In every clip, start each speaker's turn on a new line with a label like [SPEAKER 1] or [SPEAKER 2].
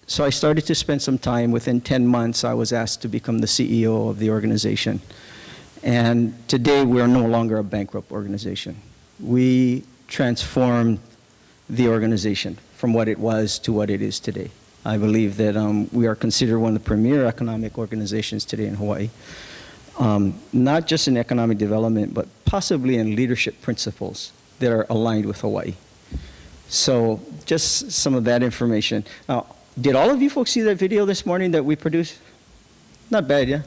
[SPEAKER 1] So I started to spend some time. Within 10 months, I was asked to become the CEO of the organization. And today, we are no longer a bankrupt organization. We transformed the organization from what it was to what it is today. I believe that we are considered one of the premier economic organizations today in Hawaii. Not just in economic development, but possibly in leadership principles that are aligned with Hawaii. So just some of that information. Now, did all of you folks see that video this morning that we produced? Not bad, yeah?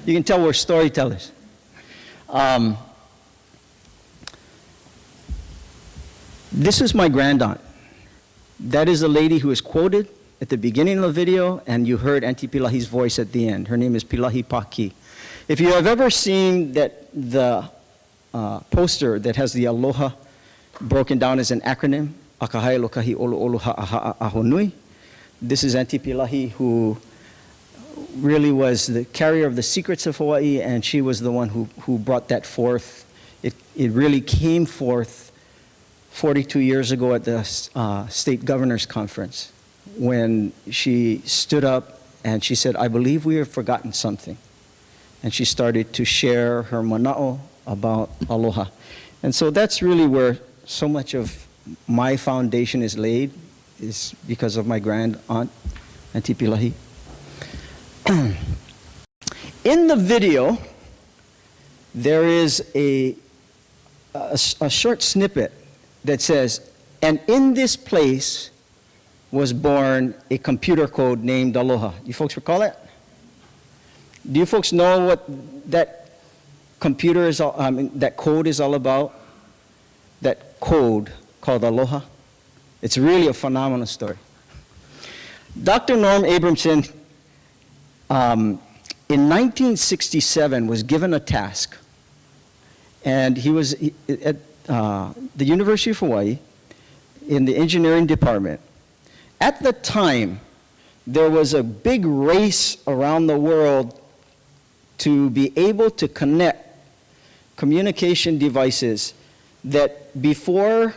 [SPEAKER 1] You can tell we're storytellers. This is my grandaunt. That is the lady who is quoted at the beginning of the video, and you heard Auntie Pilahi's voice at the end. Her name is Pilahi Paki. If you have ever seen the poster that has the Aloha broken down as an acronym, Akahai Lokahi Olu Olu Ha'aha Ahonui, this is Auntie Pilahi, who really was the carrier of the secrets of Hawaii, and she was the one who brought that forth. It really came forth 42 years ago at the State Governors Conference, when she stood up and she said, I believe we have forgotten something. And she started to share her mana'o about Aloha. And so that's really where so much of my foundation is laid, is because of my grand aunt, Auntie Pilahi. In the video, there is a short snippet that says, and in this place was born a computer code named Aloha. You folks recall that? Do you folks know what that computer is, that code is all about? That code called Aloha? It's really a phenomenal story. Dr. Norm Abramson, in 1967, was given a task. And he was at the University of Hawaii in the engineering department. At the time, there was a big race around the world to be able to connect communication devices that before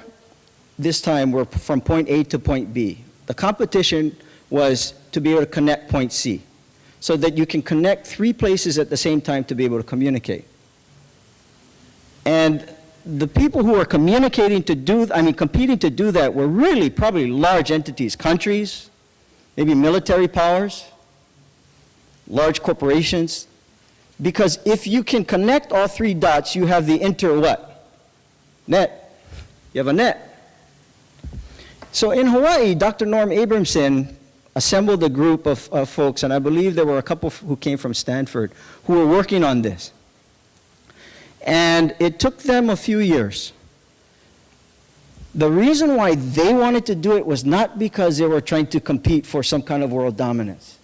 [SPEAKER 1] this time were from point A to point B. The competition was to be able to connect point C, so that you can connect 3 places at the same time to be able to communicate. And the people who were competing to do that were really probably large entities, countries, maybe military powers, large corporations. Because if you can connect all 3 dots, you have the net. You have a net. So in Hawaii, Dr. Norm Abramson assembled a group of folks, and I believe there were a couple who came from Stanford, who were working on this. And it took them a few years. The reason why they wanted to do it was not because they were trying to compete for some kind of world dominance.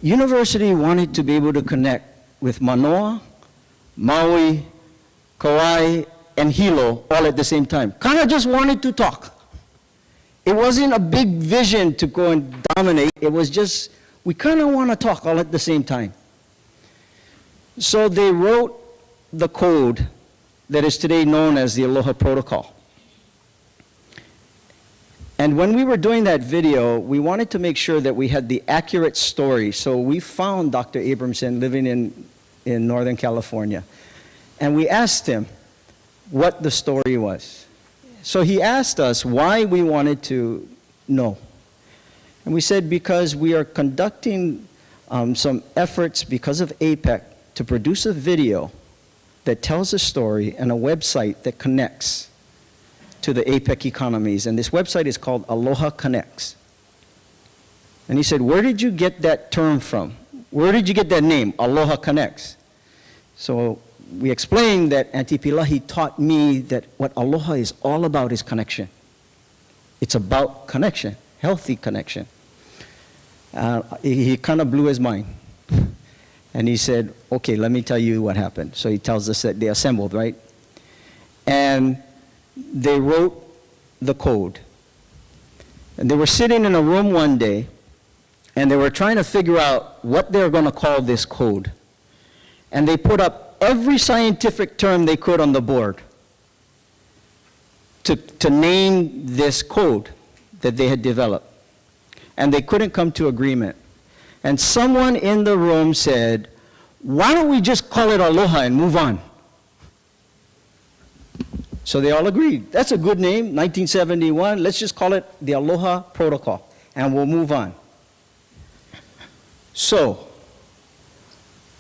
[SPEAKER 1] University wanted to be able to connect with Manoa, Maui, Kauai, and Hilo all at the same time. Kind of just wanted to talk. It wasn't a big vision to go and dominate. It was just, we kind of want to talk all at the same time. So they wrote the code that is today known as the Aloha Protocol. And when we were doing that video, we wanted to make sure that we had the accurate story. So we found Dr. Abramson living in Northern California. And we asked him what the story was. So he asked us why we wanted to know. And we said because we are conducting some efforts because of APEC to produce a video that tells a story and a website that connects to the APEC economies. And this website is called Aloha Connects. And he said, where did you get that term from? Where did you get that name, Aloha Connects? So we explained that Auntie Pilahi taught me that what Aloha is all about is connection. It's about connection, healthy connection. He kind of blew his mind. And he said, okay, let me tell you what happened. So he tells us that they assembled, right? And they wrote the code. And they were sitting in a room one day, and they were trying to figure out what they were going to call this code. And they put up every scientific term they could on the board to name this code that they had developed. and they couldn't come to agreement. And someone in the room said, why don't we just call it Aloha and move on? So they all agreed. That's a good name, 1971. Let's just call it the Aloha Protocol, and we'll move on. So,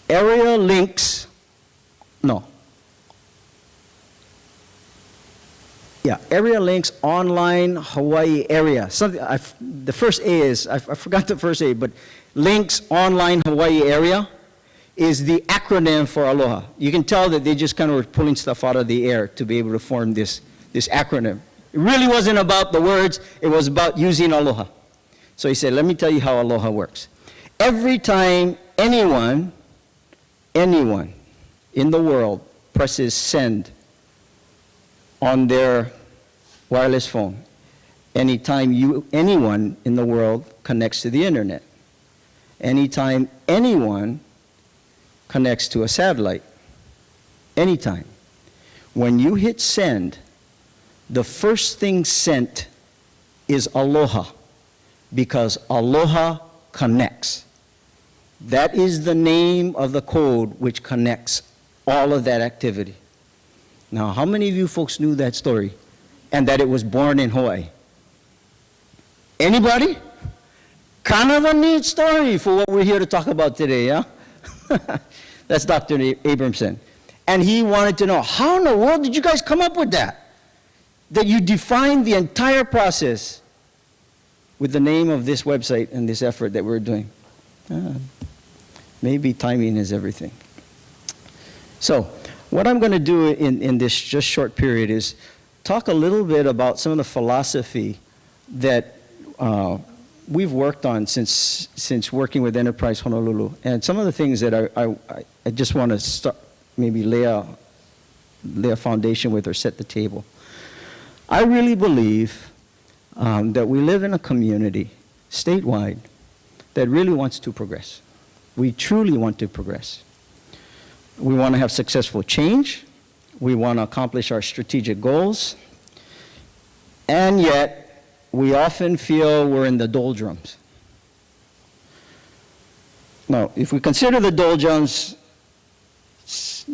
[SPEAKER 1] area links, area links online Hawaii area. The first A is, I forgot the first A, but links online Hawaii area is the acronym for Aloha. You can tell that they just kind of were pulling stuff out of the air to be able to form this acronym. It really wasn't about the words, it was about using Aloha. So he said, let me tell you how Aloha works. Every time anyone in the world presses send on their wireless phone, anytime anyone in the world connects to the internet, anytime anyone connects to a satellite, anytime, when you hit send, the first thing sent is Aloha, because Aloha connects. That is the name of the code which connects all of that activity. Now, how many of you folks knew that story and that it was born in Hawaii? Anybody? Kind of a neat story for what we're here to talk about today, yeah? That's Dr. Abramson. And he wanted to know, how in the world did you guys come up with that? That you defined the entire process with the name of this website and this effort that we're doing. Maybe timing is everything. So, what I'm going to do in this just short period is talk a little bit about some of the philosophy that we've worked on since working with Enterprise Honolulu, and some of the things that I just want to start, maybe lay a foundation with or set the table. I really believe that we live in a community, statewide, that really wants to progress. We truly want to progress. We want to have successful change. We want to accomplish our strategic goals. And yet, we often feel we're in the doldrums. Now, if we consider the doldrums,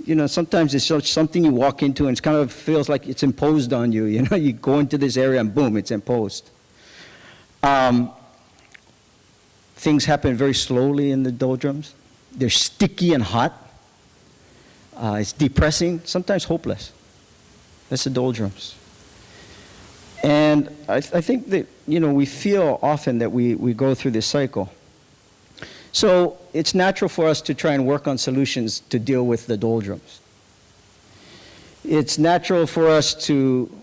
[SPEAKER 1] you know, sometimes it's just something you walk into and it kind of feels like it's imposed on you. You know, you go into this area and boom, it's imposed. Things happen very slowly in the doldrums. They're sticky and hot. It's depressing, sometimes hopeless. That's the doldrums. And I think that, you know, we feel often that we go through this cycle. So it's natural for us to try and work on solutions to deal with the doldrums. It's natural for us to,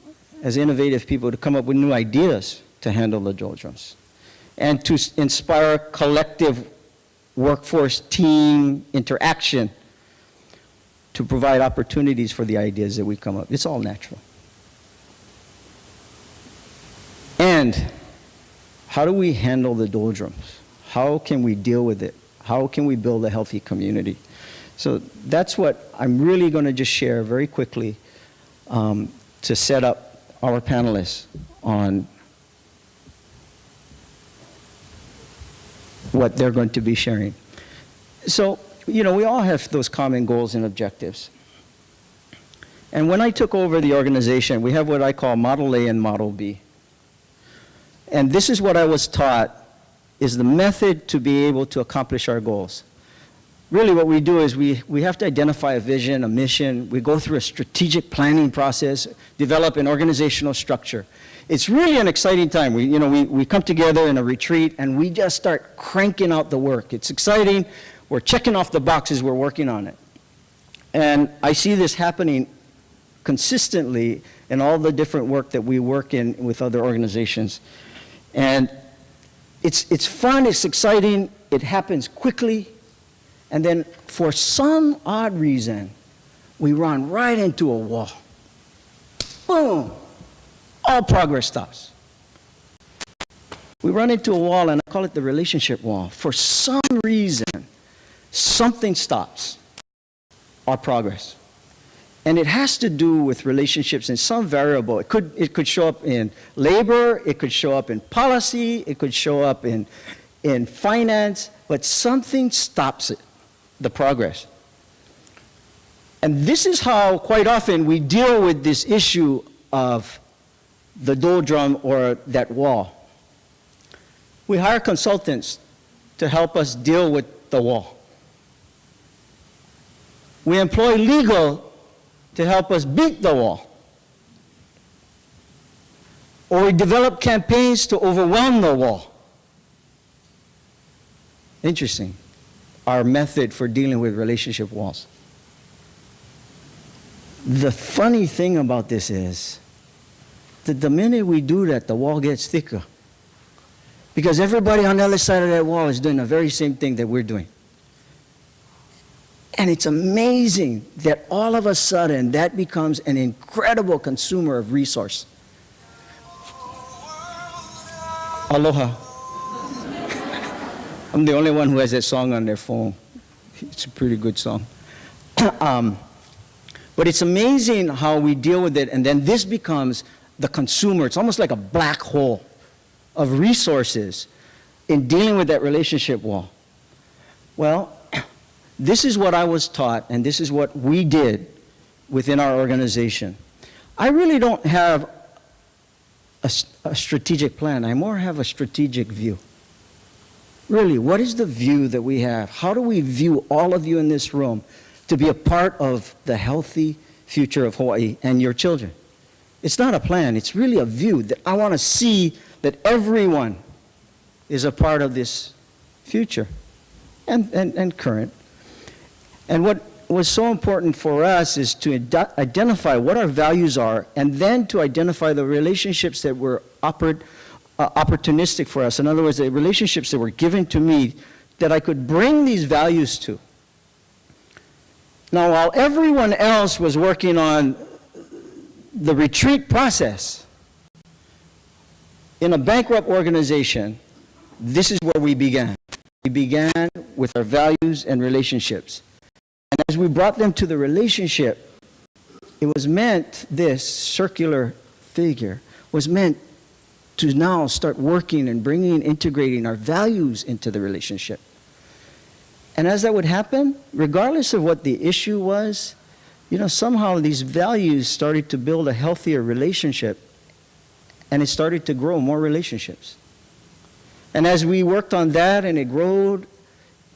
[SPEAKER 1] as innovative people, to come up with new ideas to handle the doldrums and to inspire collective workforce team interaction to provide opportunities for the ideas that we come up. It's all natural. And how do we handle the doldrums? How can we deal with it? How can we build a healthy community? So that's what I'm really going to just share very quickly to set up our panelists on what they're going to be sharing. So, you know, we all have those common goals and objectives. And when I took over the organization, we have what I call Model A and Model B. And this is what I was taught is the method to be able to accomplish our goals. Really what we do is we have to identify a vision, a mission. We go through a strategic planning process, develop an organizational structure. It's really an exciting time. We come together in a retreat and we just start cranking out the work. It's exciting. We're checking off the boxes. We're working on it. And I see this happening consistently in all the different work that we work in with other organizations. And it's fun, it's exciting, it happens quickly, and then for some odd reason, we run right into a wall. Boom! All progress stops. We run into a wall, and I call it the relationship wall. For some reason, something stops our progress. And it has to do with relationships in some variable. It could show up in labor, it could show up in policy, it could show up in finance, but something stops it, the progress. And this is how, quite often, we deal with this issue of the doldrum or that wall. We hire consultants to help us deal with the wall. We employ legal to help us beat the wall. Or we develop campaigns to overwhelm the wall. Interesting, our method for dealing with relationship walls. The funny thing about this is that the minute we do that, the wall gets thicker. Because everybody on the other side of that wall is doing the very same thing that we're doing. And it's amazing that all of a sudden that becomes an incredible consumer of resource. Aloha. I'm the only one who has that song on their phone. It's a pretty good song. But it's amazing how we deal with it, and then this becomes the consumer. It's almost like a black hole of resources in dealing with that relationship wall. Well, this is what I was taught, and this is what we did within our organization. I really don't have a strategic plan. I more have a strategic view. Really, what is the view that we have? How do we view all of you in this room to be a part of the healthy future of Hawaii and your children? It's not a plan. It's really a view that I want to see that everyone is a part of this future and current. And what was so important for us is to identify what our values are, and then to identify the relationships that were opportunistic for us. In other words, the relationships that were given to me that I could bring these values to. Now, while everyone else was working on the retreat process, in a bankrupt organization, this is where we began. We began with our values and relationships. And as we brought them to the relationship, it was meant, this circular figure, was meant to now start working and bringing and integrating our values into the relationship. And as that would happen, regardless of what the issue was, somehow these values started to build a healthier relationship, and it started to grow more relationships. And as we worked on that and it grew,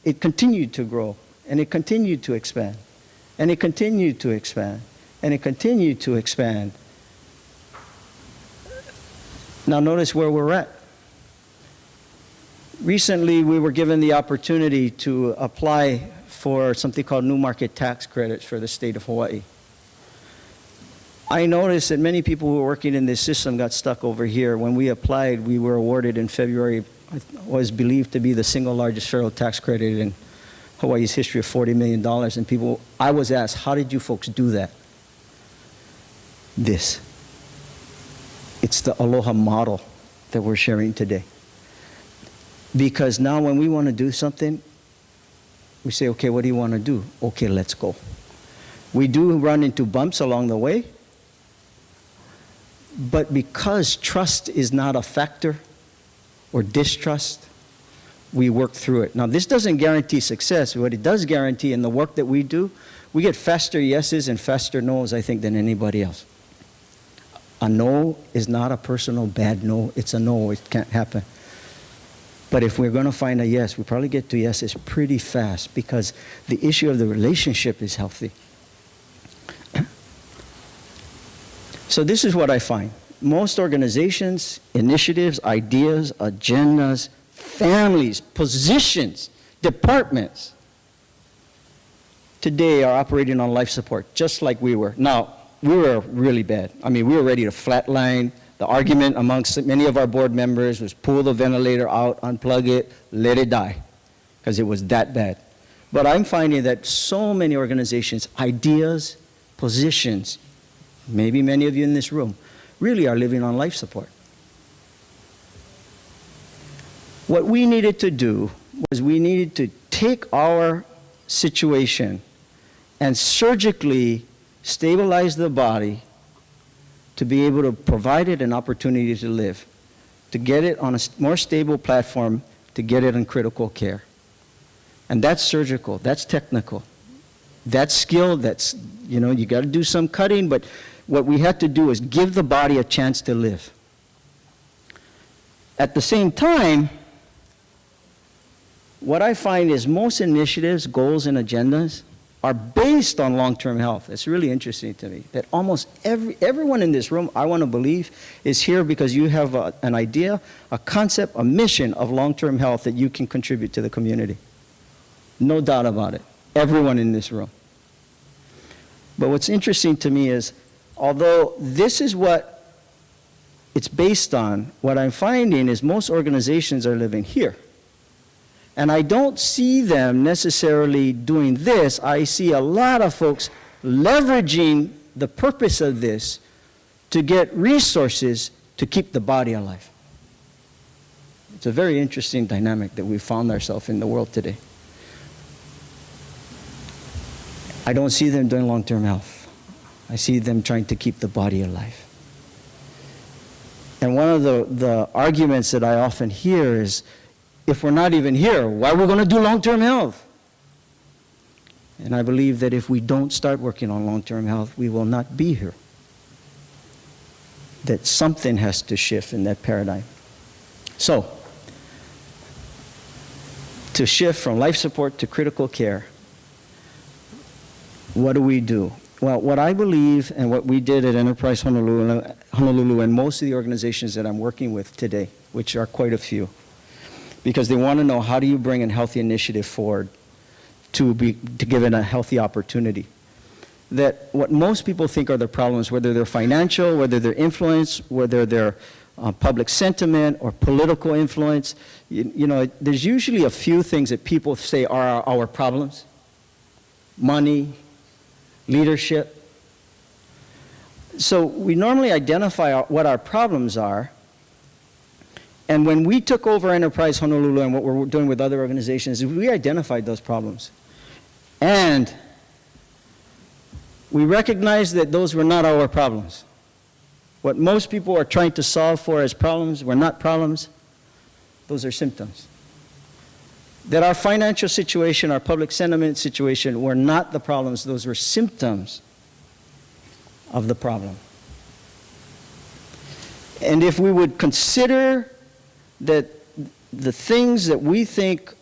[SPEAKER 1] it continued to grow, and it continued to expand, and it continued to expand, and it continued to expand. Now notice where we're at. Recently, we were given the opportunity to apply for something called New Market Tax Credits for the state of Hawaii. I noticed that many people who were working in this system got stuck over here. When we applied, we were awarded in February, was believed to be the single largest federal tax credit in Hawaii's history of $40 million. And I was asked, how did you folks do that? This. It's the Aloha model that we're sharing today. Because now when we want to do something, we say, okay, what do you want to do? Okay, let's go. We do run into bumps along the way, but because trust is not a factor, or distrust, we work through it. Now, this doesn't guarantee success. What it does guarantee in the work that we do, we get faster yeses and faster nos, I think, than anybody else. A no is not a personal bad no. It's a no. It can't happen. But if we're going to find a yes, we probably get to yeses pretty fast because the issue of the relationship is healthy. So this is what I find. Most organizations, initiatives, ideas, agendas, families, positions, departments today are operating on life support, just like we were. Now, we were really bad. I mean, we were ready to flatline. The argument amongst many of our board members was pull the ventilator out, unplug it, let it die, because it was that bad. But I'm finding that so many organizations, ideas, positions, maybe many of you in this room, really are living on life support. What we needed to do was we needed to take our situation and surgically stabilize the body to be able to provide it an opportunity to live, to get it on a more stable platform, to get it in critical care. And that's surgical, that's technical. That's skill, that's, you got to do some cutting, but what we have to do is give the body a chance to live. At the same time, what I find is most initiatives, goals, and agendas are based on long-term health. It's really interesting to me that almost everyone in this room, I want to believe, is here because you have an idea, a concept, a mission of long-term health that you can contribute to the community. No doubt about it. Everyone in this room. But what's interesting to me is, although this is what it's based on, what I'm finding is most organizations are living here. And I don't see them necessarily doing this. I see a lot of folks leveraging the purpose of this to get resources to keep the body alive. It's a very interesting dynamic that we found ourselves in the world today. I don't see them doing long-term health. I see them trying to keep the body alive. And one of the arguments that I often hear is, if we're not even here, why are we going to do long-term health? And I believe that if we don't start working on long-term health, we will not be here. That something has to shift in that paradigm. So, to shift from life support to critical care, what do? Well, what I believe and what we did at Enterprise Honolulu and most of the organizations that I'm working with today, which are quite a few, because they want to know, how do you bring a healthy initiative forward to give it a healthy opportunity? That what most people think are the problems, whether they're financial, whether they're influence, whether they're public sentiment or political influence, there's usually a few things that people say are our problems. Money, leadership. So we normally identify what our problems are. And when we took over Enterprise Honolulu and what we're doing with other organizations, we identified those problems. And we recognized that those were not our problems. What most people are trying to solve for as problems were not problems. Those are symptoms. That our financial situation, our public sentiment situation were not the problems. Those were symptoms of the problem. And if we would consider that the things that we think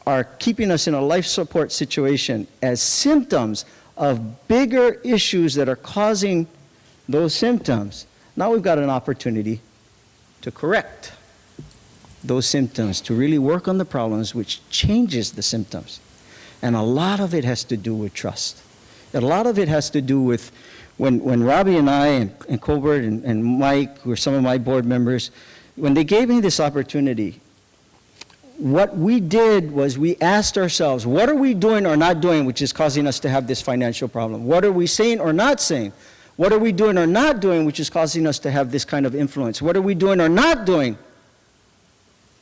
[SPEAKER 1] are keeping us in a life support situation as symptoms of bigger issues that are causing those symptoms, now we've got an opportunity to correct those symptoms, to really work on the problems, which changes the symptoms. And a lot of it has to do with trust. A lot of it has to do with when Robbie and I and Colbert and Mike, who are some of my board members, when they gave me this opportunity, what we did was we asked ourselves, what are we doing or not doing which is causing us to have this financial problem? What are we saying or not saying? What are we doing or not doing which is causing us to have this kind of influence? What are we doing or not doing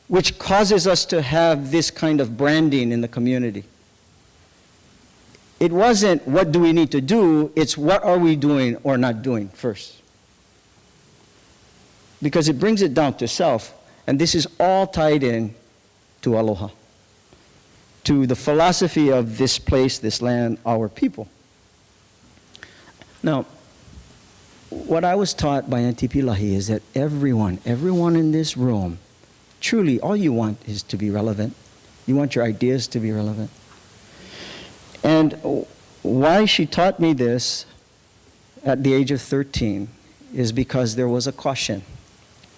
[SPEAKER 1] which causes us to have this kind of branding in the community? It wasn't what do we need to do, it's what are we doing or not doing first. Because it brings it down to self, and this is all tied in to Aloha, to the philosophy of this place, this land, our people. Now, what I was taught by Auntie Pilahi is that everyone in this room, truly all you want is to be relevant. You want your ideas to be relevant. And why she taught me this at the age of 13 is because there was a caution.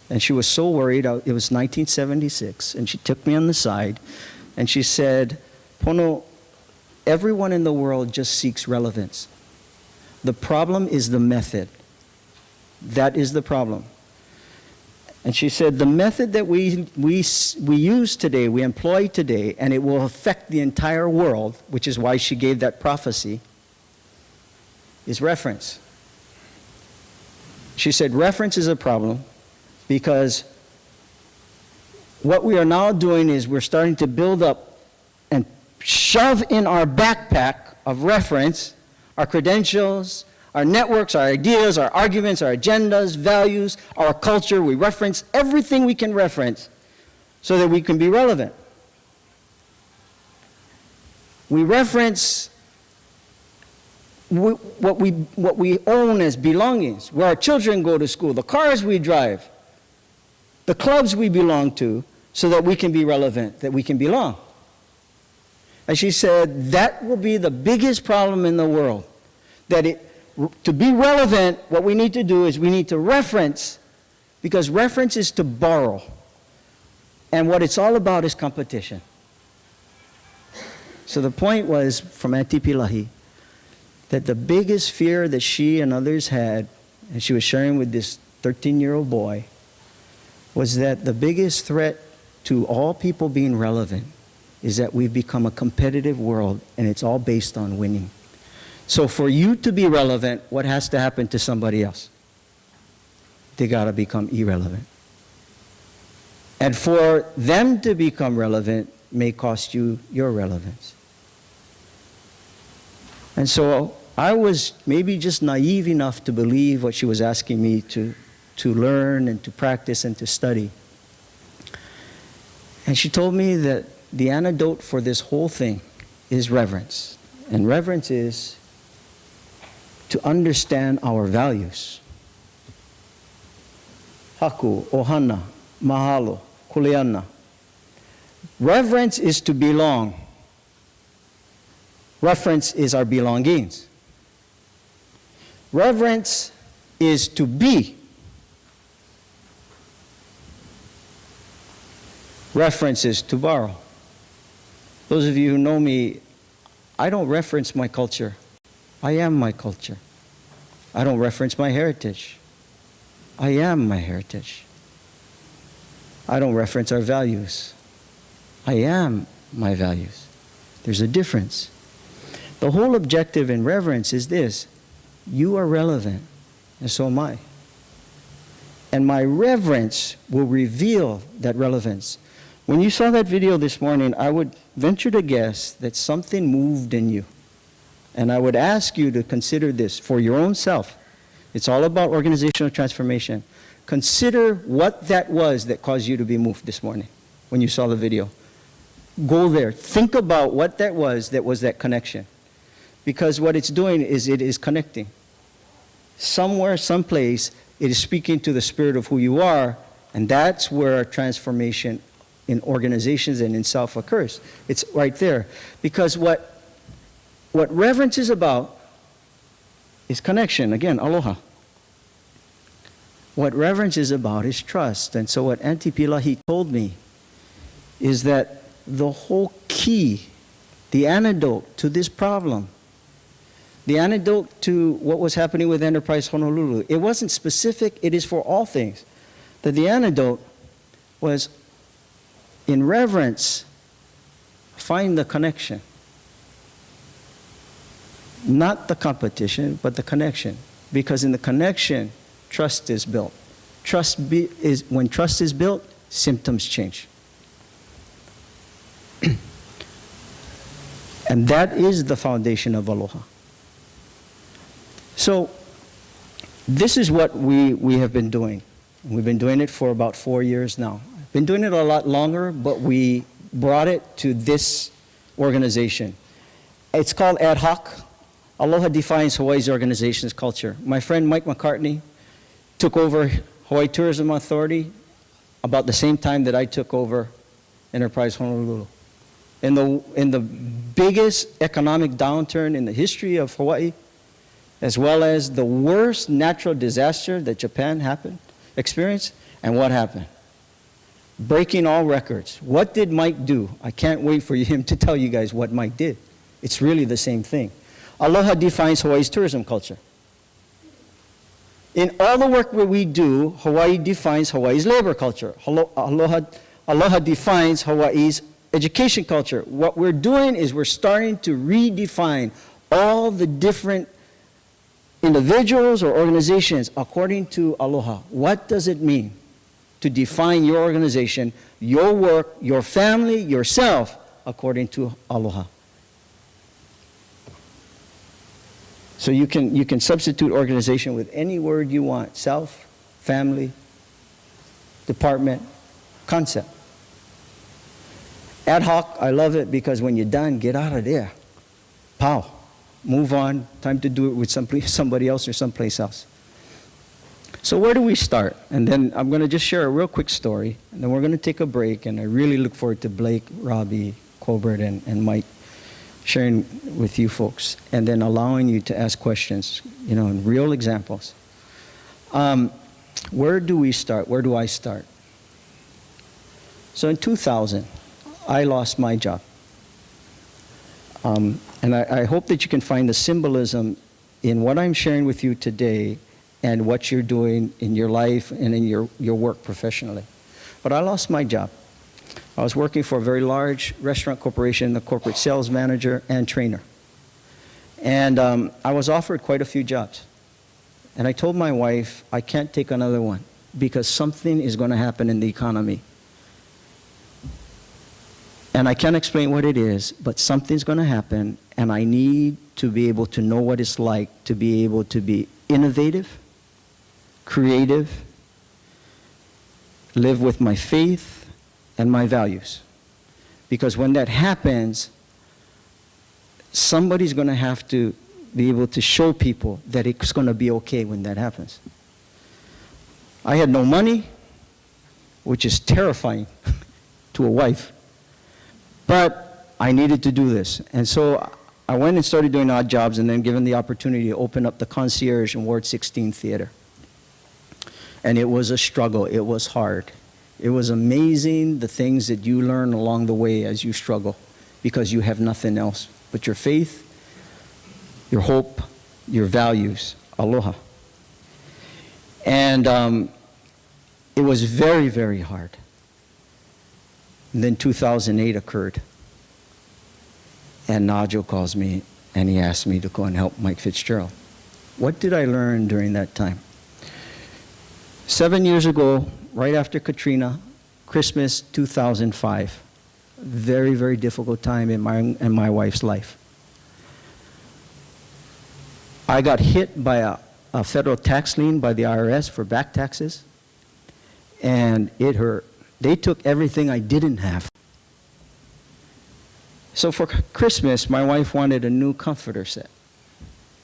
[SPEAKER 1] And she was so worried. It was 1976, and she took me on the side, and she said, Pono, everyone in the world just seeks relevance. The problem is the method. That is the problem. And she said, the method that we use today, we employ today, and it will affect the entire world, which is why she gave that prophecy, is reference. She said, reference is a problem because what we are now doing is we're starting to build up and shove in our backpack of reference our credentials, our networks, our ideas, our arguments, our agendas, values, our culture. We reference everything we can reference so that we can be relevant. We reference what we own as belongings, where our children go to school, the cars we drive, the clubs we belong to, so that we can be relevant, that we can belong. And she said, that will be the biggest problem in the world. To be relevant, what we need to do is we need to reference, because reference is to borrow. And what it's all about is competition. So the point was, from Auntie Pilahi, that the biggest fear that she and others had, and she was sharing with this 13-year-old boy, was that the biggest threat to all people being relevant is that we've become a competitive world, and it's all based on winning. So for you to be relevant, what has to happen to somebody else? They got to become irrelevant. And for them to become relevant may cost you your relevance. And so I was maybe just naive enough to believe what she was asking me to learn and to practice and to study. And she told me that the antidote for this whole thing is reverence. And reverence is to understand our values. Haku, ohana, mahalo, kuleana. Reverence is to belong. Reverence is our belongings. Reverence is to be. Reference is to borrow. Those of you who know me, I don't reference my culture. I am my culture. I don't reference my heritage. I am my heritage. I don't reference our values. I am my values. There's a difference. The whole objective in reverence is this: you are relevant, and so am I. And my reverence will reveal that relevance. When you saw that video this morning, I would venture to guess that something moved in you. And I would ask you to consider this for your own self. It's all about organizational transformation. Consider what that was that caused you to be moved this morning when you saw the video. Go there. Think about what that was that connection. Because what it's doing is it is connecting. Somewhere, someplace, it is speaking to the spirit of who you are, and that's where transformation in organizations and in self occurs. It's right there. Because what reverence is about is connection. Again, aloha. What reverence is about is trust. And so what Auntie Pilahi told me is that the whole key, the antidote to this problem, the antidote to what was happening with Enterprise Honolulu, it wasn't specific, it is for all things. That the antidote was, in reverence, find the connection. Not the competition, but the connection. Because in the connection, trust is built. When trust is built, symptoms change. And that is the foundation of aloha. So, this is what we have been doing. We've been doing it for about 4 years now. Been doing it a lot longer, but we brought it to this organization. It's called Ad Hoc. Aloha defines Hawaii's organization's culture. My friend Mike McCartney took over Hawaii Tourism Authority about the same time that I took over Enterprise Honolulu. In the biggest economic downturn in the history of Hawaii, as well as the worst natural disaster that Japan experienced, and what happened? Breaking all records. What did Mike do? I can't wait for him to tell you guys what Mike did. It's really the same thing. Aloha defines Hawaii's tourism culture. In all the work that we do, Hawaii defines Hawaii's labor culture. Aloha defines Hawaii's education culture. What we're doing is we're starting to redefine all the different individuals or organizations according to Aloha. What does it mean to define your organization, your work, your family, yourself according to Aloha? So you can substitute organization with any word you want. Self, family, department, concept. Ad hoc, I love it because when you're done, get out of there. Pow. Move on. Time to do it with somebody else or someplace else. So where do we start? And then I'm going to just share a real quick story, and then we're going to take a break, and I really look forward to Blake, Robbie, Colbert, and Mike sharing with you folks, and then allowing you to ask questions, and real examples. Where do we start? Where do I start? So in 2000, I lost my job. And I hope that you can find the symbolism in what I'm sharing with you today and what you're doing in your life and in your work professionally. But I lost my job. I was working for a very large restaurant corporation, the corporate sales manager and trainer. And I was offered quite a few jobs. And I told my wife, I can't take another one because something is going to happen in the economy. And I can't explain what it is, but something's going to happen, and I need to be able to know what it's like to be able to be innovative, creative, live with my faith and my values. Because when that happens, somebody's going to have to be able to show people that it's going to be okay when that happens. I had no money, which is terrifying to a wife. But I needed to do this. And so I went and started doing odd jobs, and then given the opportunity to open up the concierge in Ward 16 Theater. And it was a struggle. It was hard. It was amazing the things that you learn along the way as you struggle, because you have nothing else but your faith, your hope, your values. Aloha. And it was very, very hard. And then 2008 occurred. And Nigel calls me and he asked me to go and help Mike Fitzgerald. What did I learn during that time? 7 years ago, right after Katrina, Christmas 2005. Very, very difficult time in my wife's life. I got hit by a federal tax lien by the IRS for back taxes, and it hurt. They took everything I didn't have. So for Christmas, my wife wanted a new comforter set.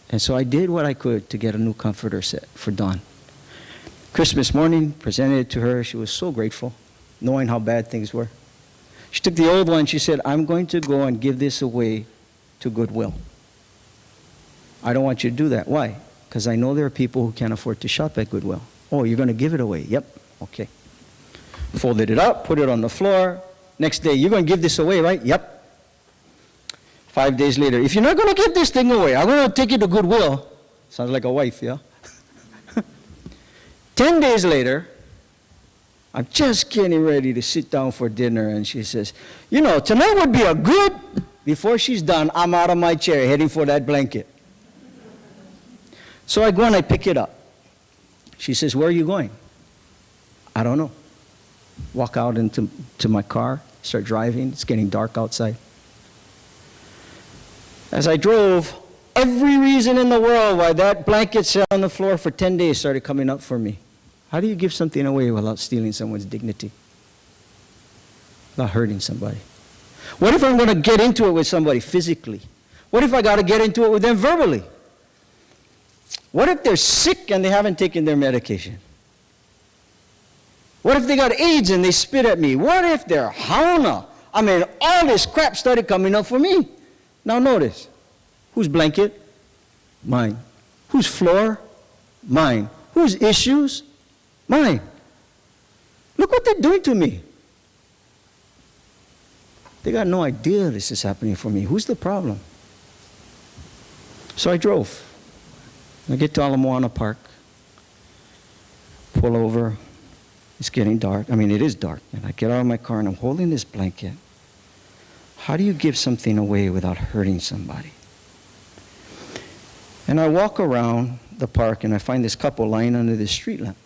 [SPEAKER 1] And so I did what I could to get a new comforter set for Dawn. Christmas morning, presented it to her. She was so grateful, knowing how bad things were. She took the old one. She said, I'm going to go and give this away to Goodwill. I don't want you to do that. Why? Because I know there are people who can't afford to shop at Goodwill. Oh, you're going to give it away? Yep. Okay. Folded it up, put it on the floor. Next day, you're going to give this away, right? Yep. 5 days later, if you're not going to give this thing away, I'm going to take it to Goodwill. Sounds like a wife, yeah? 10 days later, I'm just getting ready to sit down for dinner, and she says, you know, tonight would be a good... Before she's done, I'm out of my chair heading for that blanket. So I go and I pick it up. She says, where are you going? I don't know. Walk out into my car, start driving. It's getting dark outside. As I drove, every reason in the world why that blanket sat on the floor for 10 days started coming up for me. How do you give something away without stealing someone's dignity? Without hurting somebody? What if I'm going to get into it with somebody physically? What if I got to get into it with them verbally? What if they're sick and they haven't taken their medication? What if they got AIDS and they spit at me? What if they're Hauna? I mean, all this crap started coming up for me. Now notice, whose blanket? Mine. Whose floor? Mine. Whose issues? Mine. Look what they're doing to me. They got no idea this is happening for me. Who's the problem? So I drove. I get to Ala Moana Park, pull over. It's getting dark. I mean, it is dark. And I get out of my car and I'm holding this blanket. How do you give something away without hurting somebody? And I walk around the park and I find this couple lying under this street lamp.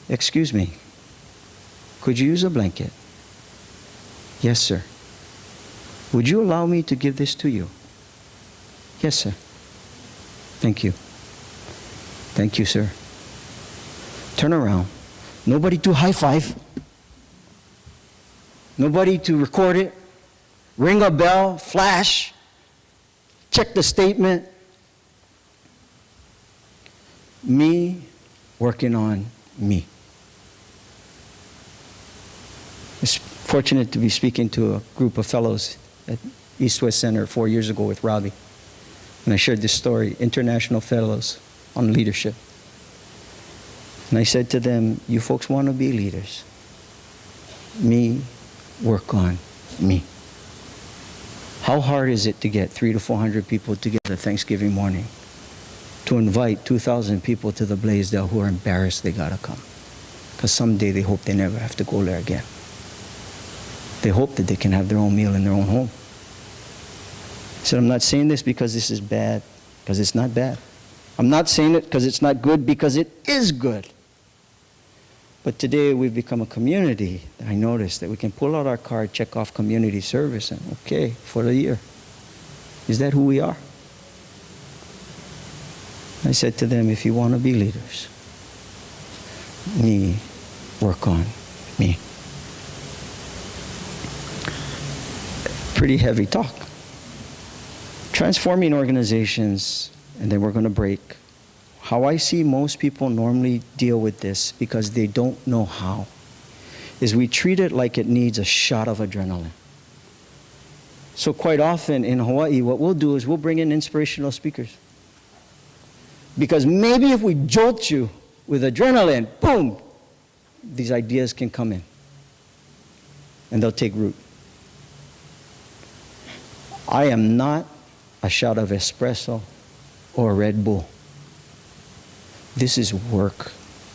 [SPEAKER 1] Excuse me, could you use a blanket? Yes, sir. Would you allow me to give this to you? Yes, sir. Thank you. Thank you, sir. Turn around. Nobody to high five. Nobody to record it. Ring a bell, flash, check the statement. Me working on me. I was fortunate to be speaking to a group of fellows at East West Center 4 years ago with Robbie. And I shared this story, international fellows on leadership. And I said to them, you folks want to be leaders. Me, work on me. How hard is it to get 300 to 400 people together Thanksgiving morning to invite 2,000 people to the Blaisdell who are embarrassed they got to come? Because someday they hope they never have to go there again. They hope that they can have their own meal in their own home. I said, I'm not saying this because this is bad, because it's not bad. I'm not saying it because it's not good, because it is good. But today we've become a community. I noticed that we can pull out our card, check off community service, and okay, for the year. Is that who we are? I said to them, if you want to be leaders, me, work on me. Pretty heavy talk. Transforming organizations, and then we're going to break. How I see most people normally deal with this, because they don't know how, is we treat it like it needs a shot of adrenaline. So quite often in Hawaii, what we'll do is we'll bring in inspirational speakers. Because maybe if we jolt you with adrenaline, boom, these ideas can come in. And they'll take root. I am not a shot of espresso or Red Bull. This is work.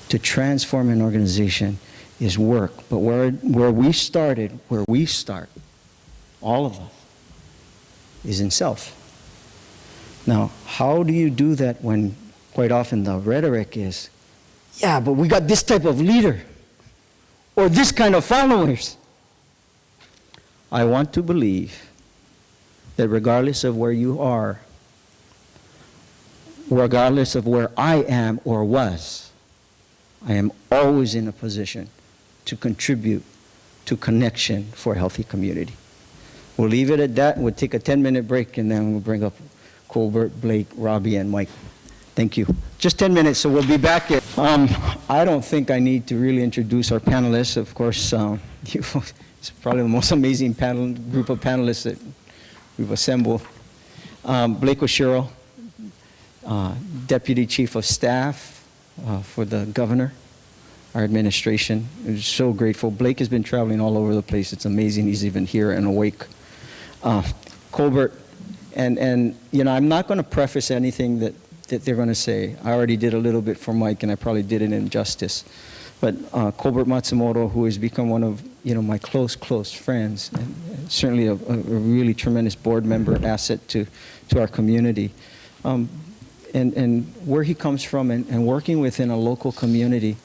[SPEAKER 1] To transform an organization is work. But where we started, where we start, all of us, is in self. Now, how do you do that when quite often the rhetoric is, yeah, but we got this type of leader, or this kind of followers? I want to believe that regardless of where you are, regardless of where I am or was, I am always in a position to contribute to connection for a healthy community. We'll leave it at that. We'll take a 10-minute break, and then we'll bring up Colbert, Blake, Robbie, and Mike. Thank you. Just 10 minutes, so we'll be back here. I don't think I need to really introduce our panelists. Of course, it's probably the most amazing group of panelists that we've assembled. Blake Oshiro, Deputy Chief of Staff for the Governor, our administration. We're so grateful. Blake has been traveling all over the place. It's amazing he's even here and awake. Colbert, and you know, I'm not going to preface anything that they're going to say. I already did a little bit for Mike, and I probably did it injustice. But Colbert Matsumoto, who has become one of my close friends, and certainly a really tremendous board member, asset to our community. And where he comes from, and working within a local community,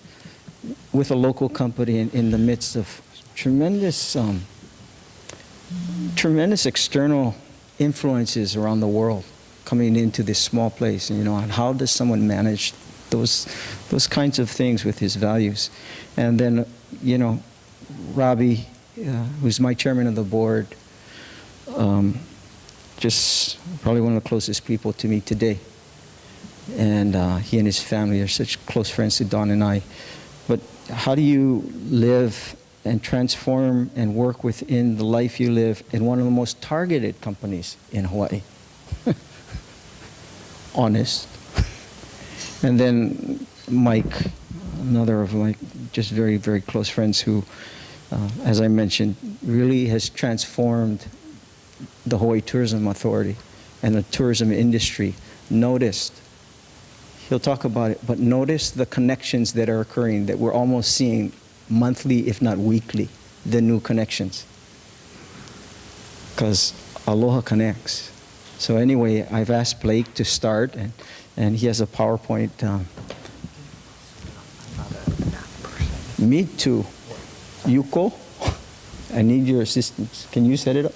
[SPEAKER 1] with a local company in the midst of tremendous external influences around the world coming into this small place, and how does someone manage those kinds of things with his values? And then, Robbie, who's my chairman of the board, just probably one of the closest people to me today. And he and his family are such close friends to Don and I. But how do you live and transform and work within the life you live in one of the most targeted companies in Hawaii? Honest. And then Mike, another of my just very, very close friends who, as I mentioned, really has transformed the Hawaii Tourism Authority and the tourism industry. Noticed, he'll talk about it, but notice the connections that are occurring, that we're almost seeing monthly, if not weekly, the new connections. Because Aloha connects. So anyway, I've asked Blake to start, and he has a PowerPoint. Me too. Yuko, I need your assistance. Can you set it up?